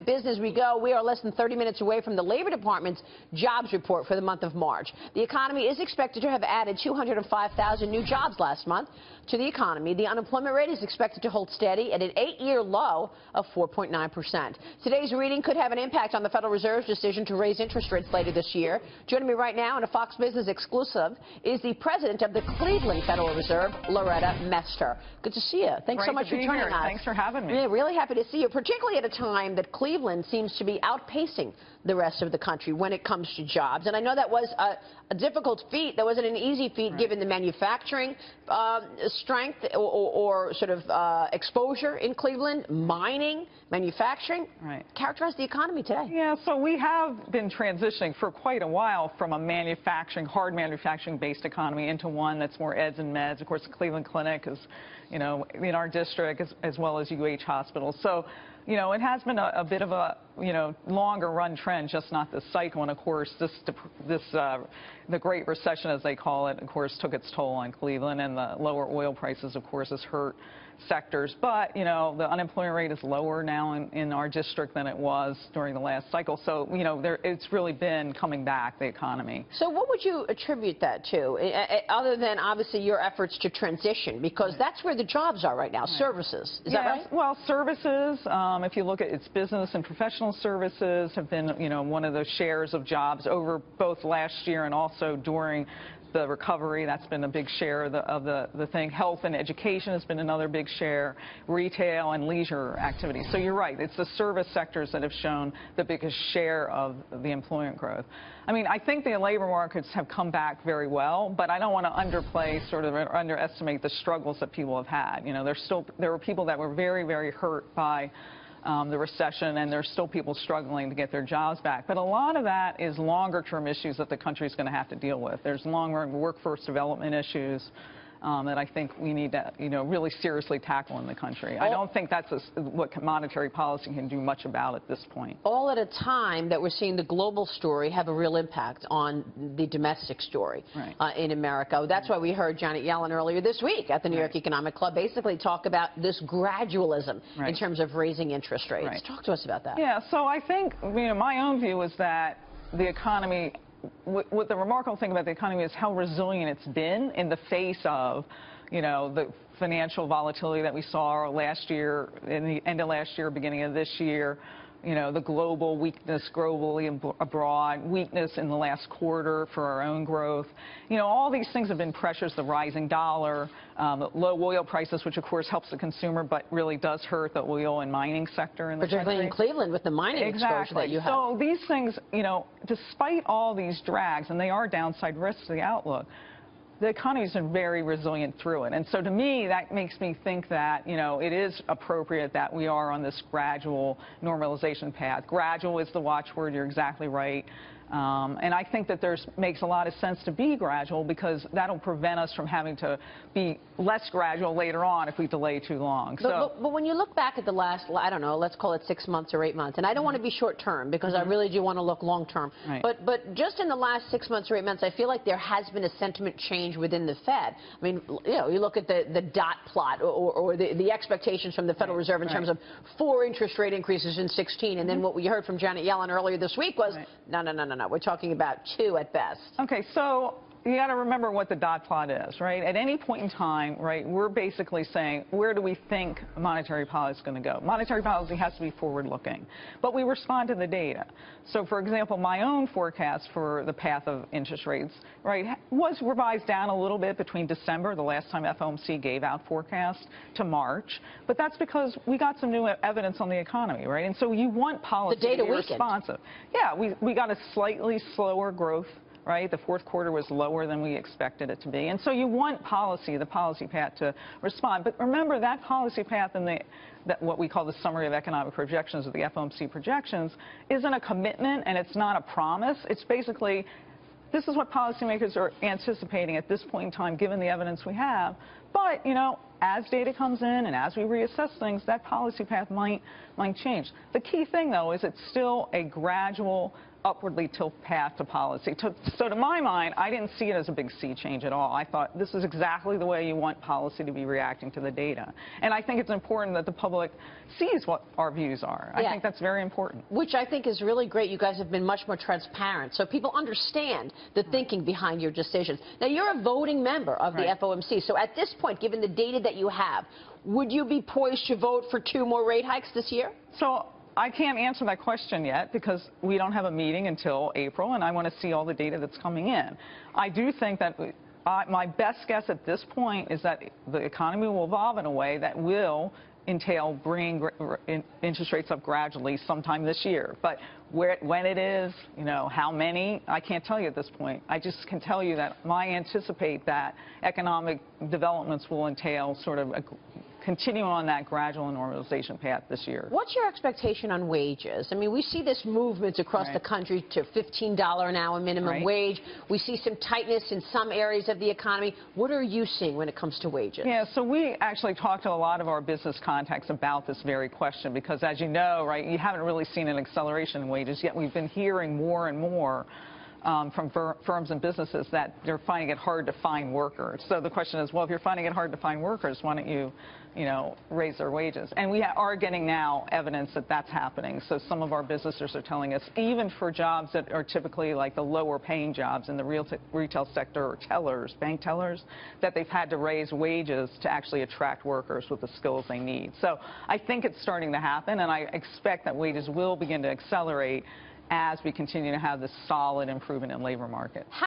business we go. We are less than 30 minutes away from the Labor Department's jobs report for the month of March. The economy is expected to have added 205,000 new jobs last month to the economy. The unemployment rate is expected to hold steady at an 8-year low of 4.9%. Today's reading could have an impact on the Federal Reserve's decision to raise interest rates later this year. Joining me right now in a Fox Business exclusive is the president of the Cleveland Federal Reserve, Loretta Mester. Good to see you. Thanks so much for joining us. Thanks for having me. Yeah, really happy to see you, particularly at a time that Cleveland seems to be outpacing the rest of the country when it comes to jobs. And I know that was a difficult feat. That wasn't an easy feat given the manufacturing strength or sort of exposure in Cleveland, mining, manufacturing. Right. Characterize the economy today. Yeah, so we have been transitioning for quite a while from a hard manufacturing-based economy into one that's more eds and meds. Of course, the Cleveland Clinic is, in our district as well as UH Hospital. So, it has been a bit of a, longer run trend, just not this cycle. And of course, the Great Recession, as they call it, of course, took its toll on Cleveland, and the lower oil prices, of course, has hurt sectors. But, the unemployment rate is lower now in our district than it was during the last cycle. So, it's really been coming back, the economy. So what would you attribute that to, other than obviously your efforts to transition? Because that's where the jobs are right now, services. Is that right? Well, services, if you look at its business and professional services have been, one of those shares of jobs over both last year and also during the recovery. That's been a big share of the thing. Health and education has been another big share. Retail and leisure activities. So you're right. It's the service sectors that have shown the biggest share of the employment growth. I mean, I think the labor markets have come back very well, but I don't want to underplay or underestimate the struggles that people have had. There were people that were very, very hurt by the recession, and there's still people struggling to get their jobs back. But a lot of that is longer-term issues that the country is going to have to deal with. There's long-run workforce development issues that I think we need to, really seriously tackle in the country. I don't think that's what monetary policy can do much about at this point. All at a time that we're seeing the global story have a real impact on the domestic story in America. That's why we heard Janet Yellen earlier this week at the New York Economic Club basically talk about this gradualism in terms of raising interest rates. Talk to us about that. Yeah, so I think, my own view is that the economy, what the remarkable thing about the economy is how resilient it's been in the face of, the financial volatility that we saw last year, in the end of last year, beginning of this year, the global weakness globally and abroad, weakness in the last quarter for our own growth. All these things have been pressures, the rising dollar, low oil prices, which of course helps the consumer, but really does hurt the oil and mining sector in the country. Particularly in Cleveland with the mining exposure that you have. So these things, despite all these drags, and they are downside risks to the outlook, the economy has been very resilient through it. And so to me, that makes me think that, it is appropriate that we are on this gradual normalization path. Gradual is the watchword. You're exactly right. And I think that makes a lot of sense to be gradual, because that'll prevent us from having to be less gradual later on if we delay too long. But when you look back at the last, I don't know, let's call it 6 months or 8 months, and I don't want to be short term because I really do want to look long term. But just in the last 6 months or 8 months, I feel like there has been a sentiment change within the Fed. I mean, you look at the dot plot or the expectations from the Federal Reserve in terms of 4 interest rate increases in 2016, and then what we heard from Janet Yellen earlier this week was, no, we're talking about 2 at best. Okay, so you got to remember what the dot plot is, right? At any point in time, we're basically saying, where do we think monetary policy is going to go? Monetary policy has to be forward-looking, but we respond to the data. So, for example, my own forecast for the path of interest rates, was revised down a little bit between December, the last time FOMC gave out forecasts, to March, but that's because we got some new evidence on the economy, and so you want policy to be responsive. Yeah, we got a slightly slower growth. The fourth quarter was lower than we expected it to be. And so you want the policy path to respond. But remember, that policy path and what we call the summary of economic projections, or the FOMC projections, isn't a commitment and it's not a promise. It's basically, this is what policymakers are anticipating at this point in time, given the evidence we have. But, as data comes in and as we reassess things, that policy path might change. The key thing, though, is it's still a gradual upwardly tilt path to policy. So to my mind, I didn't see it as a big sea change at all. I thought this is exactly the way you want policy to be reacting to the data. And I think it's important that the public sees what our views are. I think that's very important. Which I think is really great. You guys have been much more transparent, so people understand the thinking behind your decisions. Now, you're a voting member of the FOMC, so at this point, given the data that you have, would you be poised to vote for 2 more rate hikes this year? So I can't answer that question yet because we don't have a meeting until April, and I want to see all the data that's coming in. I do think that my best guess at this point is that the economy will evolve in a way that will entail bringing interest rates up gradually sometime this year. But when it is, how many, I can't tell you at this point. I just can tell you that I anticipate that economic developments will entail sort of continue on that gradual normalization path this year. What's your expectation on wages? I mean, we see this movement across the country to $15 an hour minimum wage. We see some tightness in some areas of the economy. What are you seeing when it comes to wages? Yeah, so we actually talked to a lot of our business contacts about this very question because, as you know, you haven't really seen an acceleration in wages, yet we've been hearing more and more from firms and businesses that they're finding it hard to find workers. So the question is, well, if you're finding it hard to find workers, why don't you, raise their wages? And we are getting now evidence that that's happening. So some of our businesses are telling us, even for jobs that are typically like the lower paying jobs in the retail sector or tellers, bank tellers, that they've had to raise wages to actually attract workers with the skills they need. So I think it's starting to happen, and I expect that wages will begin to accelerate as we continue to have this solid improvement in labor market.